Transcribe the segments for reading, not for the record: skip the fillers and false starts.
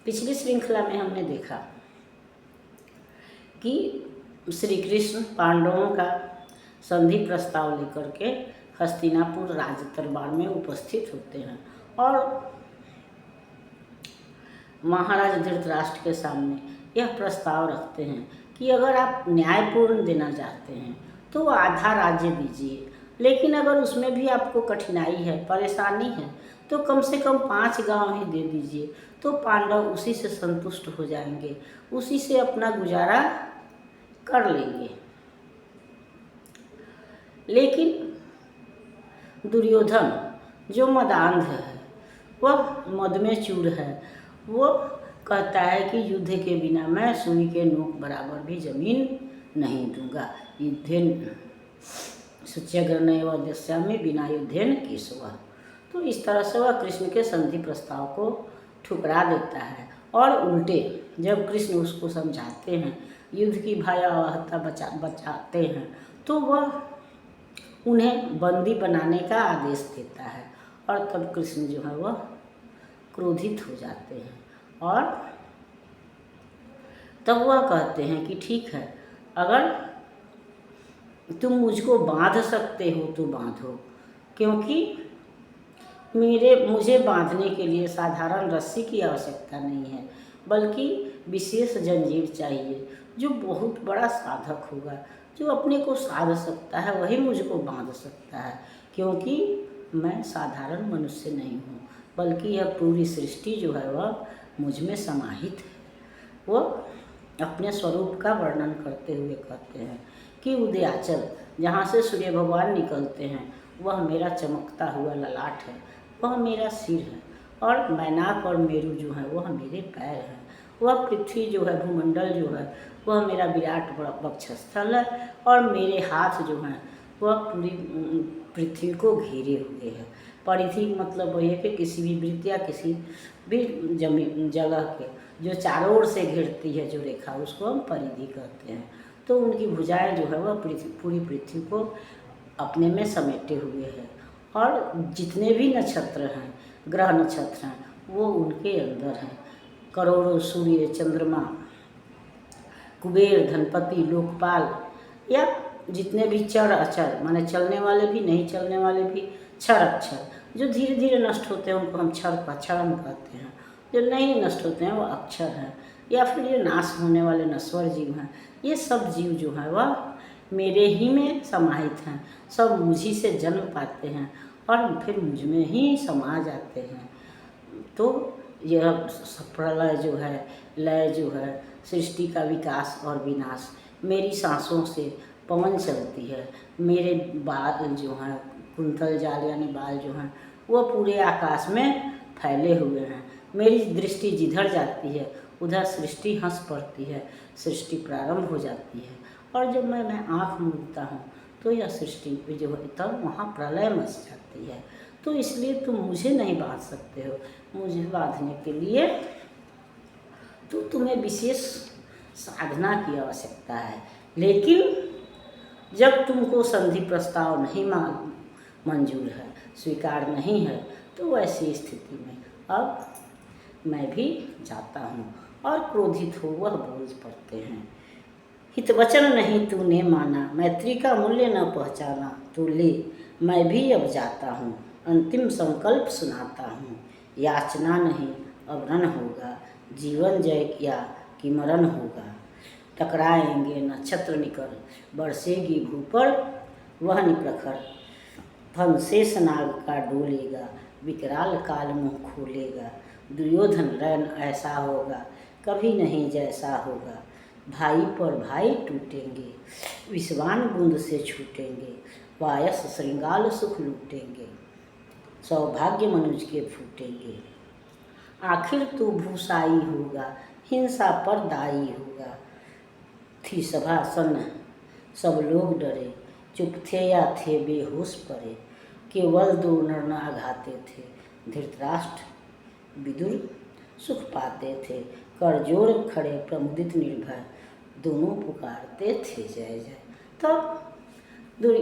पिछली श्रृंखला में हमने देखा कि श्री कृष्ण पांडवों का संधि प्रस्ताव लेकर के हस्तिनापुर राज दरबार में उपस्थित होते हैं और महाराज धृतराष्ट्र के सामने यह प्रस्ताव रखते हैं कि अगर आप न्यायपूर्ण देना चाहते हैं तो आधा राज्य दीजिए, लेकिन अगर उसमें भी आपको कठिनाई है, परेशानी है, तो कम से कम 5 गांव ही दे दीजिए। तो पांडव उसी से संतुष्ट हो जाएंगे, उसी से अपना गुजारा कर लेंगे। लेकिन दुर्योधन जो मदांध है, वह मद में चूर है, वो कहता है कि युद्ध के बिना मैं सुई के नोक बराबर भी जमीन नहीं दूंगा। युद्धेन शुच्यग्रहणे व दस्यामि बिना युद्धेन केशव। तो इस तरह से वह कृष्ण के संधि प्रस्ताव को ठुकरा देता है और उल्टे जब कृष्ण उसको समझाते हैं, युद्ध की भयावहता बचाते हैं, तो वह उन्हें बंदी बनाने का आदेश देता है। और तब कृष्ण जो है वह क्रोधित हो जाते हैं और तब वह कहते हैं कि ठीक है, अगर तुम मुझको बांध सकते हो तो बांधो, क्योंकि मुझे बांधने के लिए साधारण रस्सी की आवश्यकता नहीं है, बल्कि विशेष जंजीर चाहिए जो बहुत बड़ा साधक होगा, जो अपने को साध सकता है, वही मुझको बांध सकता है, क्योंकि मैं साधारण मनुष्य नहीं हूँ, बल्कि यह पूरी सृष्टि जो है वह मुझ में समाहित है। वो अपने स्वरूप का वर्णन करते हुए कहते हैं कि उदयाचल जहाँ से सूर्य भगवान निकलते हैं वह मेरा चमकता हुआ ललाट है, वह मेरा सिर है, और मैनाक और मेरु जो है वह मेरे पैर हैं, वह पृथ्वी जो है, भूमंडल जो है वह मेरा विराट वक्षस्थल है, और मेरे हाथ जो हैं वह पूरी पृथ्वी को घेरे हुए हैं। परिधि मतलब वही है कि किसी भी वृत्त या किसी भी जमीन जगह के जो चारों ओर से घेरती है जो रेखा, उसको हम परिधि कहते हैं। तो उनकी भुजाएं जो है वह पूरी पृथ्वी को अपने में समेटे हुए हैं, और जितने भी नक्षत्र हैं, ग्रह नक्षत्र हैं, वो उनके अंदर हैं। करोड़ों सूर्य, चंद्रमा, कुबेर, धनपति, लोकपाल, या जितने भी चर अचर माने चलने वाले भी, नहीं चलने वाले भी, क्षर अक्षर जो धीरे धीरे नष्ट होते हैं उनको हम क्षरम कहते हैं, जो नहीं नष्ट होते हैं वो अक्षर हैं, या फिर ये नाश होने वाले नश्वर जीव हैं। ये सब जीव जो है वह मेरे ही में समाहित हैं, सब मुझी से जन्म पाते हैं और फिर मुझ में ही समा जाते हैं। तो यह प्रलय जो है, लय जो है, सृष्टि का विकास और विनाश मेरी सांसों से पवन चलती है। मेरे बाल जो हैं, कुंतल जाल यानी बाल जो हैं, वो पूरे आकाश में फैले हुए हैं। मेरी दृष्टि जिधर जाती है उधर सृष्टि हंस पड़ती है, सृष्टि प्रारंभ हो जाती है, और जब मैं आँख मूंदता हूँ तो यह सृष्टि जो है तब वहाँ प्रलय मच जाती है। तो इसलिए तुम मुझे नहीं बांध सकते हो, मुझे बांधने के लिए तो तुम्हें विशेष साधना की आवश्यकता है। लेकिन जब तुमको संधि प्रस्ताव नहीं मंजूर है, स्वीकार नहीं है, तो वैसी स्थिति में अब मैं भी जाता हूँ। और क्रोधित हो वह बोल पड़ते हैं, हितवचन नहीं तूने माना, मैत्री का मूल्य न पहचाना, तो ले मैं भी अब जाता हूँ, अंतिम संकल्प सुनाता हूँ। याचना नहीं अब रण होगा, जीवन जय किया कि मरण होगा। टकराएंगे नक्षत्र निकल, बरसेगी भू पर वह निप्रखर, फन शेष नाग का डोलेगा, विकराल काल मुँह खोलेगा। दुर्योधन रैन ऐसा होगा, कभी नहीं जैसा होगा। भाई पर भाई टूटेंगे, विषवान बूंद से छूटेंगे, वायस श्रृंगाल सुख लूटेंगे, सौभाग्य मनुज के फूटेंगे। आखिर तू भूसाई होगा, हिंसा पर दाई होगा। थी सभा सन्न, सब लोग डरे, चुप थे या थे बेहोश पड़े। केवल 2 नर आघाते थे, धृतराष्ट्र विदुर सुख पाते थे। कर जोड़ खड़े प्रमुदित निर्भय, दोनों पुकारते थे जय जय। तब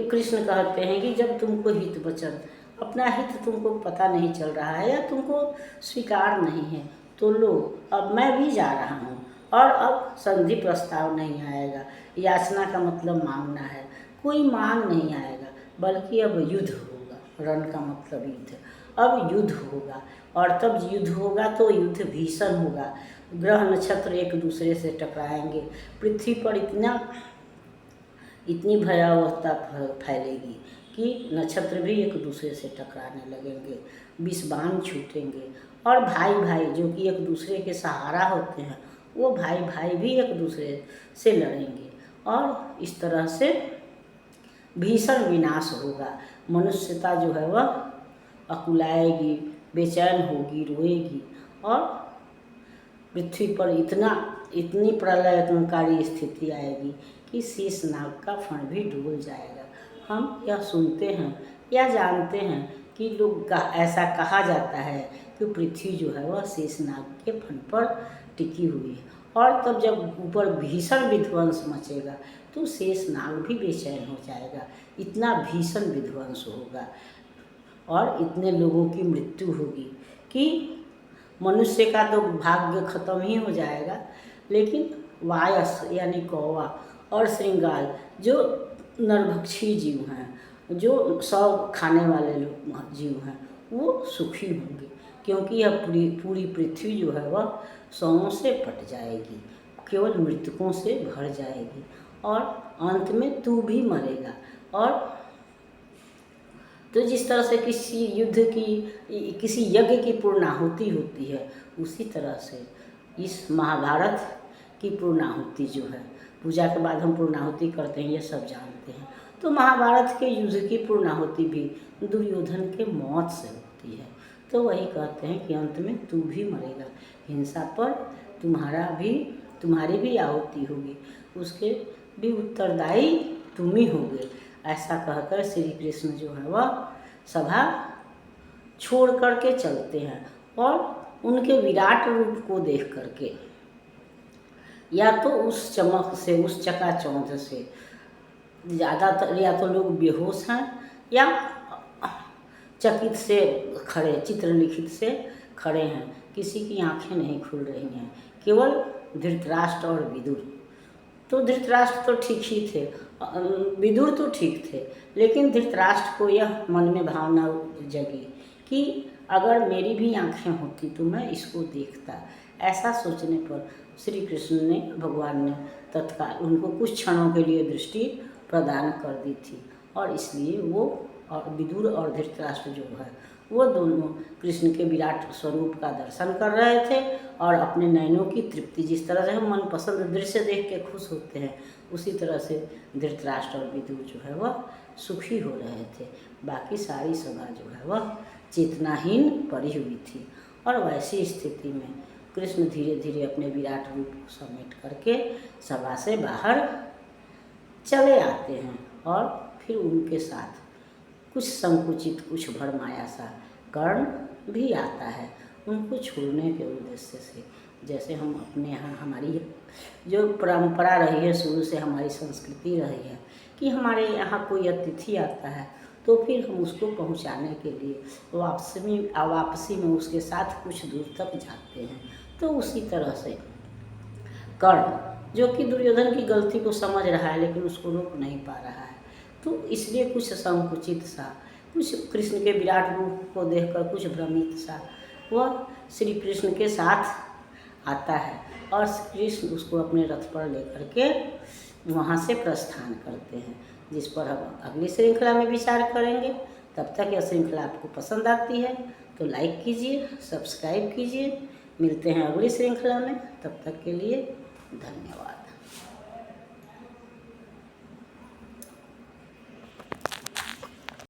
कृष्ण कहते हैं कि जब तुमको हित वचन, अपना हित तुमको पता नहीं चल रहा है या तुमको स्वीकार नहीं है, तो लो अब मैं भी जा रहा हूँ, और अब संधि प्रस्ताव नहीं आएगा। याचना का मतलब मांगना है, कोई मांग नहीं आएगा, बल्कि अब युद्ध होगा। रण का मतलब युद्ध, अब युद्ध होगा, और तब युद्ध होगा तो युद्ध भीषण होगा। ग्रह नक्षत्र एक दूसरे से टकराएंगे, पृथ्वी पर इतनी भयावहता फैलेगी कि नक्षत्र भी एक दूसरे से टकराने लगेंगे, विष बाण छूटेंगे, और भाई भाई जो कि एक दूसरे के सहारा होते हैं, वो भाई भाई भी एक दूसरे से लड़ेंगे, और इस तरह से भीषण विनाश होगा। मनुष्यता जो है वह अकुलाएगी, बेचैन होगी, रोएगी, और पृथ्वी पर इतनी प्रलयकारी स्थिति आएगी कि शेषनाग का फण भी डूब जाएगा। हम यह सुनते हैं या जानते हैं कि ऐसा कहा जाता है कि पृथ्वी जो है वह शेषनाग के फण पर टिकी हुई है, और तब जब ऊपर भीषण विध्वंस मचेगा तो शेषनाग भी बेचैन हो जाएगा। इतना भीषण विध्वंस होगा और इतने लोगों की मृत्यु होगी कि मनुष्य का तो भाग्य खत्म ही हो जाएगा, लेकिन वायस यानी कौवा और श्रृंगाल जो नरभक्षी जीव हैं, जो सब खाने वाले लोग जीव हैं, वो सुखी होंगे, क्योंकि यह पूरी पृथ्वी जो है वह शवों से पट जाएगी, केवल मृतकों से भर जाएगी, और अंत में तू भी मरेगा। और तो जिस तरह से किसी युद्ध की, किसी यज्ञ की पूर्णाहुति होती है, उसी तरह से इस महाभारत की पूर्णाहुति जो है, पूजा के बाद हम पूर्णाहुति करते हैं, ये सब जानते हैं। तो महाभारत के युद्ध की पूर्णाहुति भी दुर्योधन के मौत से होती है। तो वही कहते हैं कि अंत में तू भी मरेगा, हिंसा पर तुम्हारी भी आहुति होगी, उसके भी उत्तरदायी तुम ही होगे। ऐसा कहकर श्री कृष्ण जो है वह सभा छोड़ करके चलते हैं, और उनके विराट रूप को देख करके या तो उस चमक से, उस चकाचौंध से ज़्यादातर या तो लोग बेहोश हैं या चकित से खड़े, चित्रलिखित से खड़े हैं, किसी की आंखें नहीं खुल रही हैं, केवल धृतराष्ट्र और विदुर। तो धृतराष्ट्र तो ठीक ही थे, विदुर तो ठीक थे, लेकिन धृतराष्ट्र को यह मन में भावना जगी कि अगर मेरी भी आंखें होती तो मैं इसको देखता। ऐसा सोचने पर श्री कृष्ण ने, भगवान ने तत्काल उनको कुछ क्षणों के लिए दृष्टि प्रदान कर दी थी, और इसलिए वो और विदुर और धृतराष्ट्र जो है वो दोनों कृष्ण के विराट स्वरूप का दर्शन कर रहे थे, और अपने नयनों की तृप्ति, जिस तरह से हम मनपसंद दृश्य देख के खुश होते हैं, उसी तरह से धृतराष्ट्र और विदुर जो है वह सुखी हो रहे थे। बाकी सारी सभा जो है वह चेतनाहीन पड़ी हुई थी, और वैसी स्थिति में कृष्ण धीरे धीरे अपने विराट रूप को समेट करके सभा से बाहर चले आते हैं, और फिर उनके साथ कुछ संकुचित, कुछ भरमाया सा कर्ण भी आता है उनको छोड़ने के उद्देश्य से। जैसे हम अपने यहाँ, हमारी जो परंपरा रही है, शुरू से हमारी संस्कृति रही है कि हमारे यहाँ कोई अतिथि आता है तो फिर हम उसको पहुँचाने के लिए वापसी में उसके साथ कुछ दूर तक जाते हैं। तो उसी तरह से कर्ण, जो कि दुर्योधन की गलती को समझ रहा है लेकिन उसको रोक नहीं पा रहा है, तो इसलिए कुछ संकुचित सा, कुछ कृष्ण के विराट रूप को देखकर कुछ भ्रमित सा वह श्री कृष्ण के साथ आता है, और कृष्ण उसको अपने रथ पर लेकर के वहाँ से प्रस्थान करते हैं, जिस पर हम अगली श्रृंखला में विचार करेंगे। तब तक यह श्रृंखला आपको पसंद आती है तो लाइक कीजिए, सब्सक्राइब कीजिए। मिलते हैं अगली श्रृंखला में, तब तक के लिए धन्यवाद।